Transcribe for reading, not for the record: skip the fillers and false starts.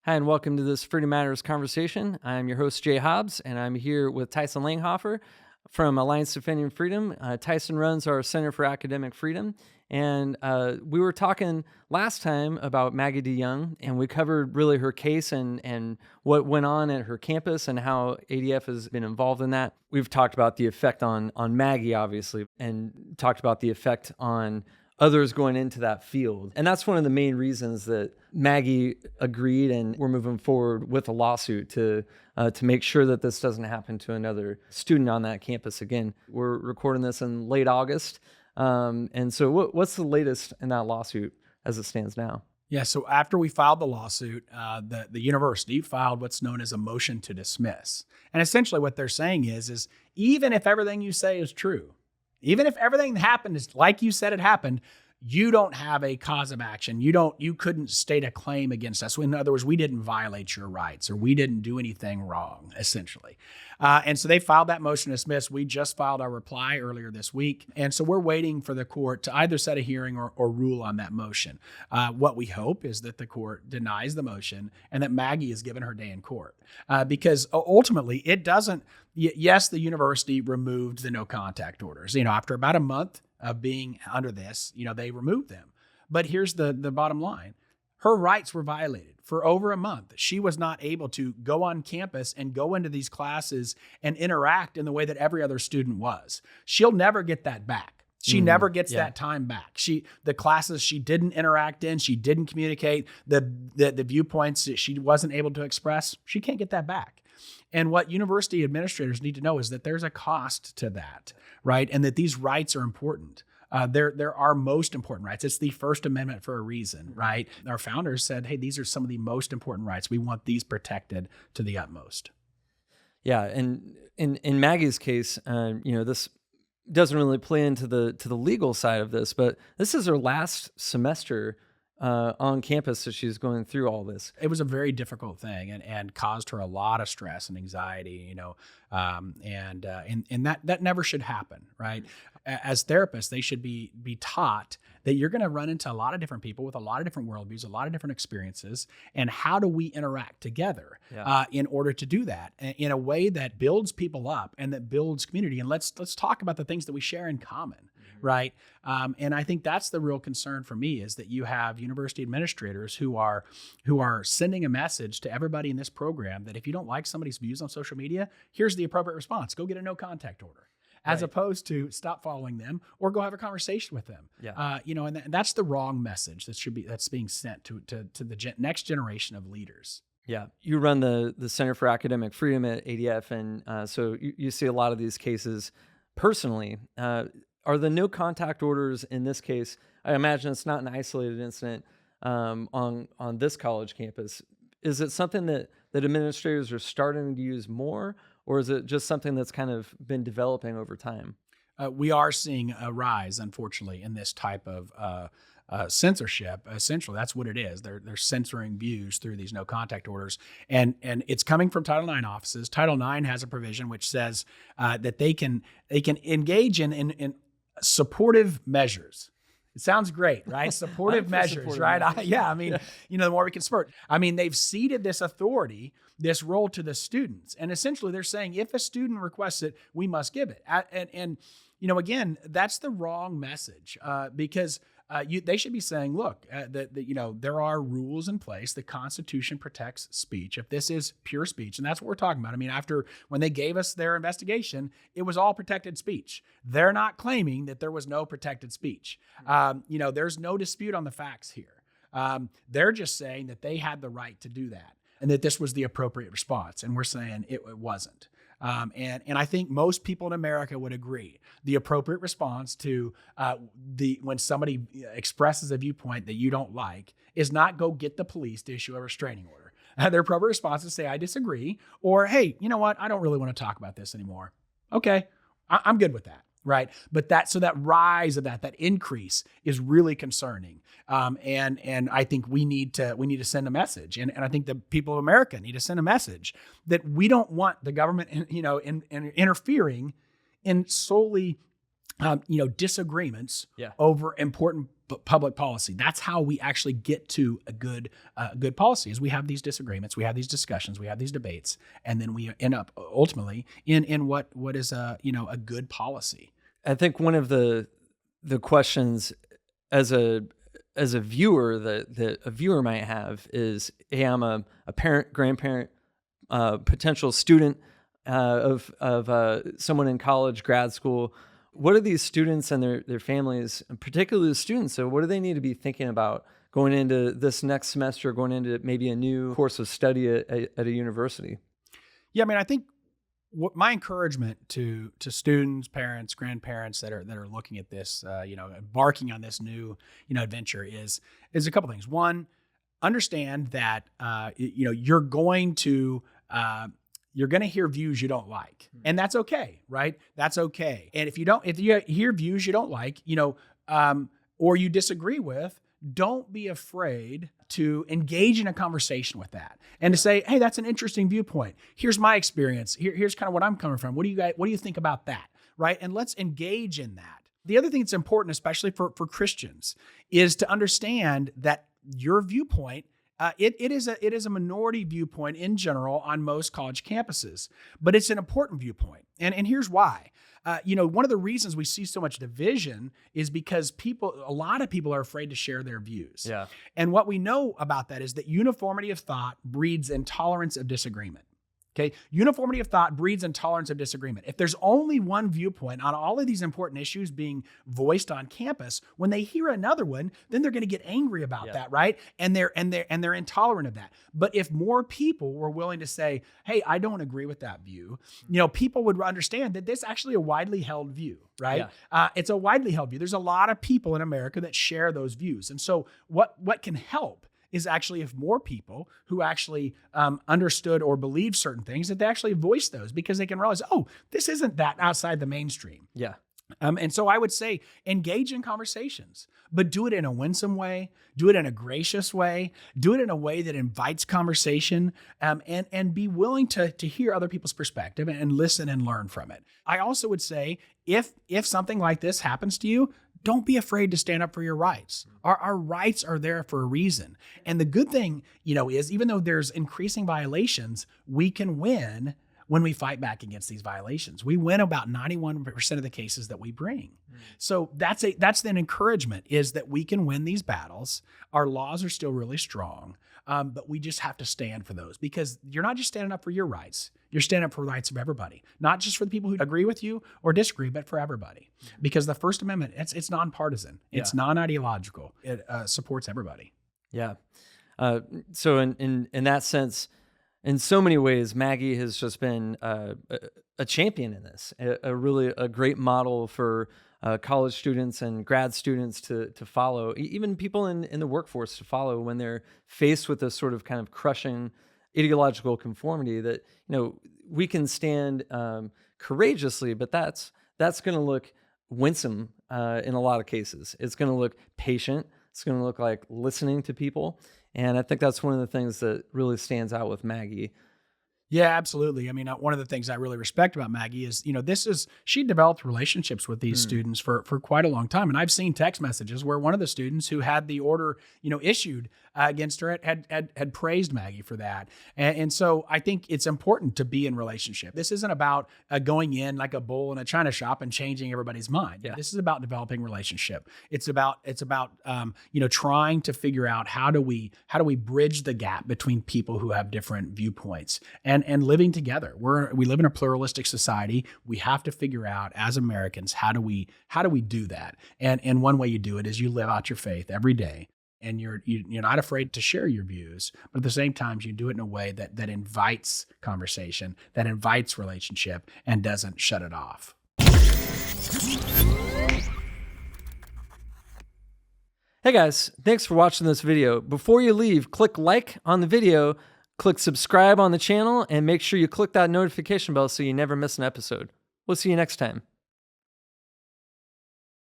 Hi, and welcome to this Freedom Matters conversation. I'm your host, Jay Hobbs, and I'm here with Tyson Langhofer from Alliance Defending Freedom. Tyson runs our Center for Academic Freedom, and we were talking last time about Maggie DeJong, and we covered really her case and what went on at her campus and how ADF has been involved in that. We've talked about the effect on Maggie, obviously, and talked about the effect on others going into that field. And that's one of the main reasons that Maggie agreed, and we're moving forward with a lawsuit to make sure that this doesn't happen to another student on that campus again. We're recording this in late August. And so what's the latest in that lawsuit as it stands now? Yeah, so after we filed the lawsuit, the university filed what's known as a motion to dismiss. And essentially what they're saying is even if everything you say is true, even if everything that happened is like you said it happened, you don't have a cause of action. You couldn't state a claim against us. In other words, we didn't violate your rights or we didn't do anything wrong, essentially. And so they filed that motion to dismiss. We just filed our reply earlier this week. And so we're waiting for the court to either set a hearing or rule on that motion. What we hope is that the court denies the motion and that Maggie is given her day in court. Because ultimately it doesn't, yes, the university removed the no contact orders. After about a month of being under this, they removed them. But here's the bottom line. Her rights were violated for over a month. She was not able to go on campus and go into these classes and interact in the way that every other student was. She'll never get that back. She never gets that time back. The classes she didn't interact in, she didn't communicate, the viewpoints that she wasn't able to express, she can't get that back. And what university administrators need to know is that there's a cost to that, right? And that these rights are important. They're our most important rights. It's the First Amendment for a reason, right? Our founders said, hey, these are some of the most important rights. We want these protected to the utmost. Yeah, and in Maggie's case, this doesn't really play into the legal side of this, but this is her last semester on campus, so she's going through all this. It was a very difficult thing and caused her a lot of stress and anxiety, and that never should happen, right? As therapists, they should be taught that you're going to run into a lot of different people with a lot of different worldviews, a lot of different experiences, and how do we interact together in order to do that in a way that builds people up and that builds community. And let's talk about the things that we share in common. Right. And I think that's the real concern for me is that you have university administrators who are sending a message to everybody in this program that if you don't like somebody's views on social media, here's the appropriate response. Go get a no contact order. As opposed to stop following them or go have a conversation with them. Yeah. And that's the wrong message that's being sent to the next generation of leaders. Yeah, you run the Center for Academic Freedom at ADF, and so you see a lot of these cases personally. Are the no contact orders in this case, I imagine it's not an isolated incident on this college campus. Is it something that administrators are starting to use more, or is it just something that's kind of been developing over time? We are seeing a rise, unfortunately, in this type of censorship. Essentially, that's what it is. They're censoring views through these no contact orders, and it's coming from Title IX offices. Title IX has a provision which says that they can engage in supportive measures. It sounds great, right? Supportive measures, right? The more we can support. They've ceded this authority, this role to the students. And essentially they're saying if a student requests it, we must give it. And again, that's the wrong message because they should be saying, look, there are rules in place. The Constitution protects speech. If this is pure speech, and that's what we're talking about. After when they gave us their investigation, it was all protected speech. They're not claiming that there was no protected speech. There's no dispute on the facts here. They're just saying that they had the right to do that and that this was the appropriate response. And we're saying it wasn't. And I think most people in America would agree. The appropriate response to when somebody expresses a viewpoint that you don't like is not go get the police to issue a restraining order. Their appropriate response is say, I disagree, or hey, you know what? I don't really want to talk about this anymore. Okay, I'm good with that. Right. But that rise of that increase is really concerning. And I think we need to send a message. And I think the people of America need to send a message that we don't want the government, interfering in solely disagreements Yeah. over important public policy. That's how we actually get to a good policy. Is we have these disagreements, we have these discussions, we have these debates, and then we end up ultimately in what is a good policy. I think one of the questions as a viewer that a viewer might have is, hey, I'm a parent, grandparent, potential student of someone in college, grad school. What are these students and their families, and particularly the students, so what do they need to be thinking about going into this next semester, going into maybe a new course of study at a university? Yeah, I mean, I think what my encouragement to students, parents, grandparents that are looking at this, embarking on this new adventure is a couple things. One, understand that you're going to hear views you don't like, and that's okay, right? That's okay. And if you hear views you don't like, or you disagree with, don't be afraid to engage in a conversation with that and to say, hey, that's an interesting viewpoint. Here's my experience. Here's kind of what I'm coming from. What do you think about that? Right? And let's engage in that. The other thing that's important, especially for Christians, is to understand that your viewpoint, it is a minority viewpoint in general on most college campuses, but it's an important viewpoint. And here's why. One of the reasons we see so much division is because a lot of people are afraid to share their views. Yeah. And what we know about that is that uniformity of thought breeds intolerance of disagreement. Okay. Uniformity of thought breeds intolerance of disagreement. If there's only one viewpoint on all of these important issues being voiced on campus, when they hear another one, then they're going to get angry about that, right? And they're intolerant of that. But if more people were willing to say, "Hey, I don't agree with that view," people would understand that this is actually a widely held view, right? Yeah. It's a widely held view. There's a lot of people in America that share those views, and so what can help is actually if more people who actually understood or believed certain things, that they actually voice those, because they can realize, oh, this isn't that outside the mainstream. Yeah. And so I would say engage in conversations, but do it in a winsome way, do it in a gracious way, do it in a way that invites conversation, and be willing to hear other people's perspective and listen and learn from it. I also would say if something like this happens to you, don't be afraid to stand up for your rights. Our rights are there for a reason. And the good thing, is even though there's increasing violations, we can win when we fight back against these violations. We win about 91% of the cases that we bring. So that's an encouragement, is that we can win these battles. Our laws are still really strong, but we just have to stand for those, because you're not just standing up for your rights. You're standing up for the rights of everybody, not just for the people who agree with you or disagree, but for everybody. Because the First Amendment, it's nonpartisan. It's non-ideological. It supports everybody. Yeah. So in that sense, in so many ways, Maggie has just been a champion in this, a great model for college students and grad students to follow, even people in the workforce to follow when they're faced with this sort of kind of crushing ideological conformity that, we can stand courageously, but that's going to look winsome in a lot of cases. It's going to look patient. It's going to look like listening to people. And I think that's one of the things that really stands out with Maggie. Yeah, absolutely. I mean, one of the things I really respect about Maggie is, she developed relationships with these students for quite a long time. And I've seen text messages where one of the students who had the order, issued against her had praised Maggie for that. And so I think it's important to be in relationship. This isn't about going in like a bull in a china shop and changing everybody's mind. Yeah. This is about developing relationship. It's about trying to figure out how do we bridge the gap between people who have different viewpoints and living together. We live in a pluralistic society. We have to figure out as Americans, how do we do that? And one way you do it is you live out your faith every day. And you're not afraid to share your views, but at the same time, you do it in a way that invites conversation, that invites relationship, and doesn't shut it off. Hey guys, thanks for watching this video. Before you leave, click like on the video, click subscribe on the channel, and make sure you click that notification bell so you never miss an episode. We'll see you next time.